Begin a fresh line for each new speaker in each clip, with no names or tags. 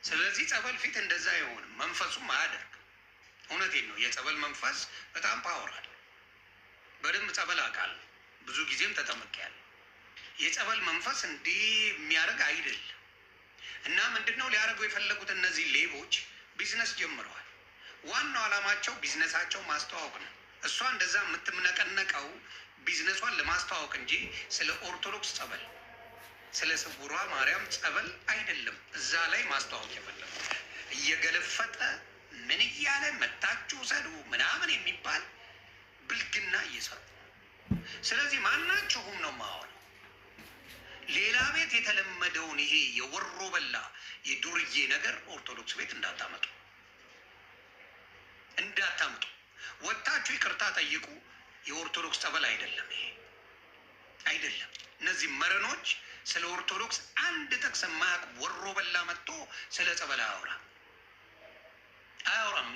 ስለዚህ ጸበል ፊት እንደዛ አይሆንም፣ መንፈሱም አያደርግ። እውነቴን ነው። የጸበል መንፈስ በጣም ፓወራል። በደንብ ጸበል አውቃለሁ፣ ብዙ ጊዜም ተጠምቄያለሁ። የጸበል መንፈስ እንዲህ የሚያደርግ አይደለም። እና ምንድን ነው ሊያደርጉ የፈለጉት? እነዚህ ሌቦች ቢዝነስ ጀምረዋል። ዋናው ዓላማቸው ቢዝነሳቸው ማስተዋወቅ ነው። እሷ እንደዛ የምትምነቀነቀው ቢዝነሷን ለማስተዋወቅ እንጂ ስለ ኦርቶዶክስ ጸበል፣ ስለ ስውሯ ማርያም ጸበል አይደለም። እዛ ላይ ማስተዋወቅ የፈለጉ እየገለፈጠ ምን እያለ መታችሁ ሰዱ ምናምን የሚባል ብልግና እየሰሩ። ስለዚህ ማናችሁም ነው ማሆን ሌላ ቤት የተለመደውን ይሄ የወሮ በላ የዱርዬ ነገር ኦርቶዶክስ ቤት እንዳታመጡ። ወጥታችሁ ይቅርታ ጠይቁ። የኦርቶዶክስ ጸበል አይደለም ይሄ አይደለም። እነዚህ መረኖች ስለ ኦርቶዶክስ አንድ ጥቅስ የማያውቅ ወሮ በላ መጥቶ ስለ ጸበል አያወራም፣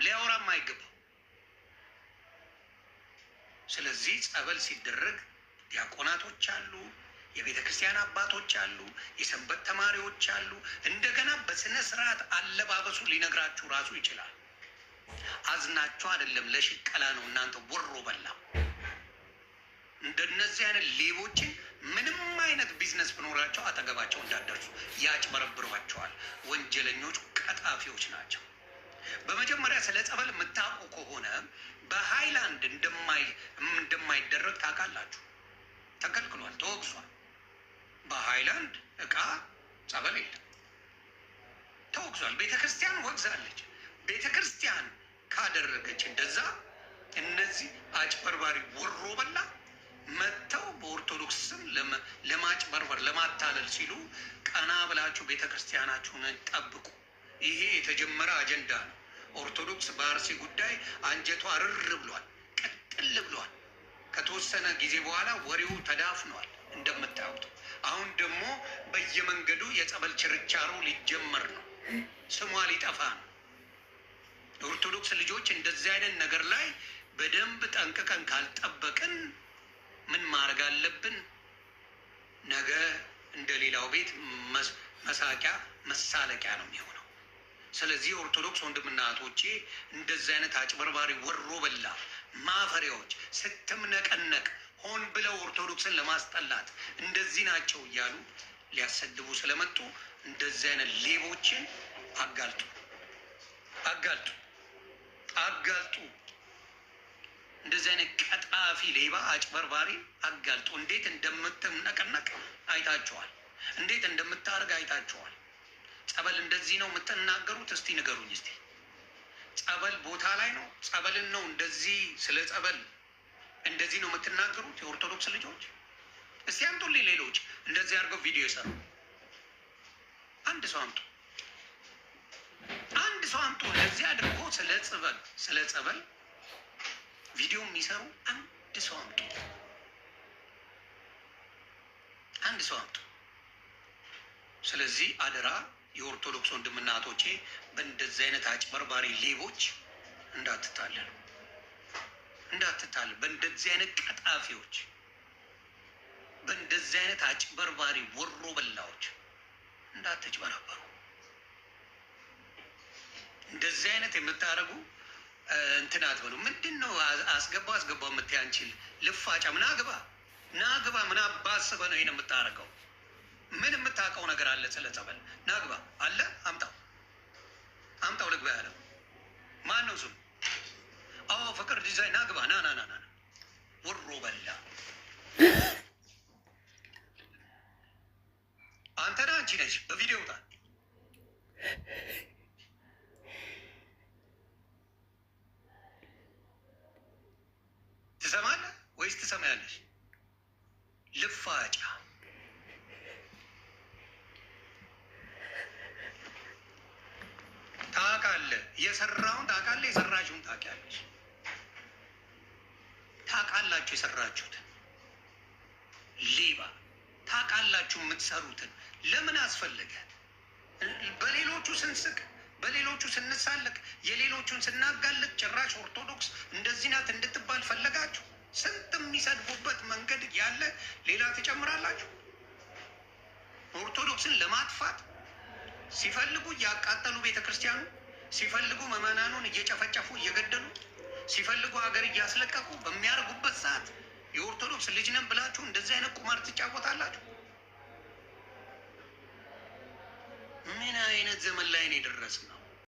ሊያወራም አይገባው። ስለዚህ ጸበል ሲደረግ ዲያቆናቶች አሉ፣ የቤተ ክርስቲያን አባቶች አሉ፣ የሰንበት ተማሪዎች አሉ። እንደገና በስነ ስርዓት አለባበሱ ሊነግራችሁ ራሱ ይችላል። አዝናችሁ አይደለም፣ ለሽቀላ ነው። እናንተ ወሮ በላ እንደነዚህ አይነት ሌቦችን ምንም አይነት ቢዝነስ ብኖራቸው አጠገባቸው እንዳደርሱ ያጭበረብሯቸዋል። ወንጀለኞች፣ ቀጣፊዎች ናቸው። በመጀመሪያ ስለ ጸበል የምታውቁ ከሆነ በሃይላንድ እንደማይደረግ ታውቃላችሁ። ተከልክሏል፣ ተወግዟል። በሃይላንድ እቃ ጸበል የለም፣ ተወግዟል። ቤተ ክርስቲያን ወግዛለች። ቤተ ክርስቲያን ካደረገች እንደዛ እነዚህ አጭበርባሪ ወሮ በላ መጥተው በኦርቶዶክስ ስም ለማጭበርበር ለማታለል ሲሉ ቀና ብላችሁ ቤተ ክርስቲያናችሁን ጠብቁ። ይሄ የተጀመረ አጀንዳ ነው። ኦርቶዶክስ በአርሲ ጉዳይ አንጀቷ ርር ብሏል፣ ቅጥል ብሏል። ከተወሰነ ጊዜ በኋላ ወሬው ተዳፍኗል እንደምታዩት። አሁን ደግሞ በየመንገዱ የጸበል ችርቻሮ ሊጀመር ነው። ስሟ ሊጠፋ ነው። የኦርቶዶክስ ልጆች እንደዚህ አይነት ነገር ላይ በደንብ ጠንቅቀን ካልጠበቅን ምን ማድረግ አለብን? ነገ እንደ ሌላው ቤት መሳቂያ መሳለቂያ ነው የሚሆነው። ስለዚህ ኦርቶዶክስ ወንድምና እህቶቼ እንደዚህ አይነት አጭበርባሪ ወሮ በላ ማፈሪያዎች ስትምነቀነቅ ሆን ብለው ኦርቶዶክስን ለማስጠላት እንደዚህ ናቸው እያሉ ሊያሰድቡ ስለመጡ እንደዚህ አይነት ሌቦችን አጋልጡ፣ አጋልጡ፣ አጋልጡ። እንደዚህ አይነት ቀጣፊ ሌባ አጭበርባሪ አጋልጡ። እንዴት እንደምትነቀነቅ አይታችኋል። እንዴት እንደምታደርግ አይታችኋል። ጸበል እንደዚህ ነው የምትናገሩት? እስቲ ንገሩኝ። እስቲ ጸበል ቦታ ላይ ነው? ጸበልን ነው እንደዚህ ስለ ጸበል እንደዚህ ነው የምትናገሩት? የኦርቶዶክስ ልጆች እስቲ አምጡልኝ። ሌሎች እንደዚህ አድርገው ቪዲዮ የሰሩ አንድ ሰው አምጡ፣ አንድ ሰው አምጡ። እንደዚህ አድርጎ ስለ ጸበል ቪዲዮ የሚሰሩ አንድ ሰው አምጡ፣ አንድ ሰው አምጡ። ስለዚህ አደራ የኦርቶዶክስ ወንድምና እህቶቼ በእንደዚህ አይነት አጭበርባሪ ሌቦች እንዳትታለሉ፣ እንዳትታለሉ። በእንደዚህ አይነት ቀጣፊዎች፣ በእንደዚህ አይነት አጭበርባሪ ወሮ በላዎች እንዳትጭበረበሩ። እንደዚህ አይነት የምታደርጉ እንትን አትበሉ። ምንድን ነው አስገባ የምትያንችል ልፋጫም ናግባ ናግባ ምን አባስበ ነው ይህን የምታደርገው? ምን የምታውቀው ነገር አለ ስለ ጸበል? ናግባ አለ አምጣው፣ አምጣው ልግባ ያለው ማን ነው ስሙ? አዎ ፍቅር ዲዛይን ናግባ ና ና ና ና ወሮ በላ አንተ ና አንቺ ነሽ በቪዲዮ ታ ትሰማለህ ወይስ ትሰማያለሽ? ልፋጫ ታውቃለህ፣ የሰራውን ታውቃለህ፣ የሰራችሁን ታውቂያለሽ። ታውቃላችሁ የሰራችሁትን ሌባ ታውቃላችሁ የምትሰሩትን። ለምን አስፈለገ? በሌሎቹ ስንስቅ፣ በሌሎቹ ስንሳለቅ፣ የሌሎቹን ስናጋልጥ ጭራሽ ኦርቶዶክስ እንደዚህ ናት እንድትባል ፈለጋችሁ? ስንት የሚሰድቡበት መንገድ ያለ ሌላ ትጨምራላችሁ። ኦርቶዶክስን ለማጥፋት ሲፈልጉ እያቃጠሉ ቤተ ክርስቲያኑ፣ ሲፈልጉ ምዕመናኑን እየጨፈጨፉ እየገደሉ፣ ሲፈልጉ ሀገር እያስለቀቁ በሚያደርጉበት ሰዓት የኦርቶዶክስ ልጅ ነን ብላችሁ እንደዚህ አይነት ቁማር ትጫወታላችሁ? ምን አይነት ዘመን ላይ ነው የደረስነው?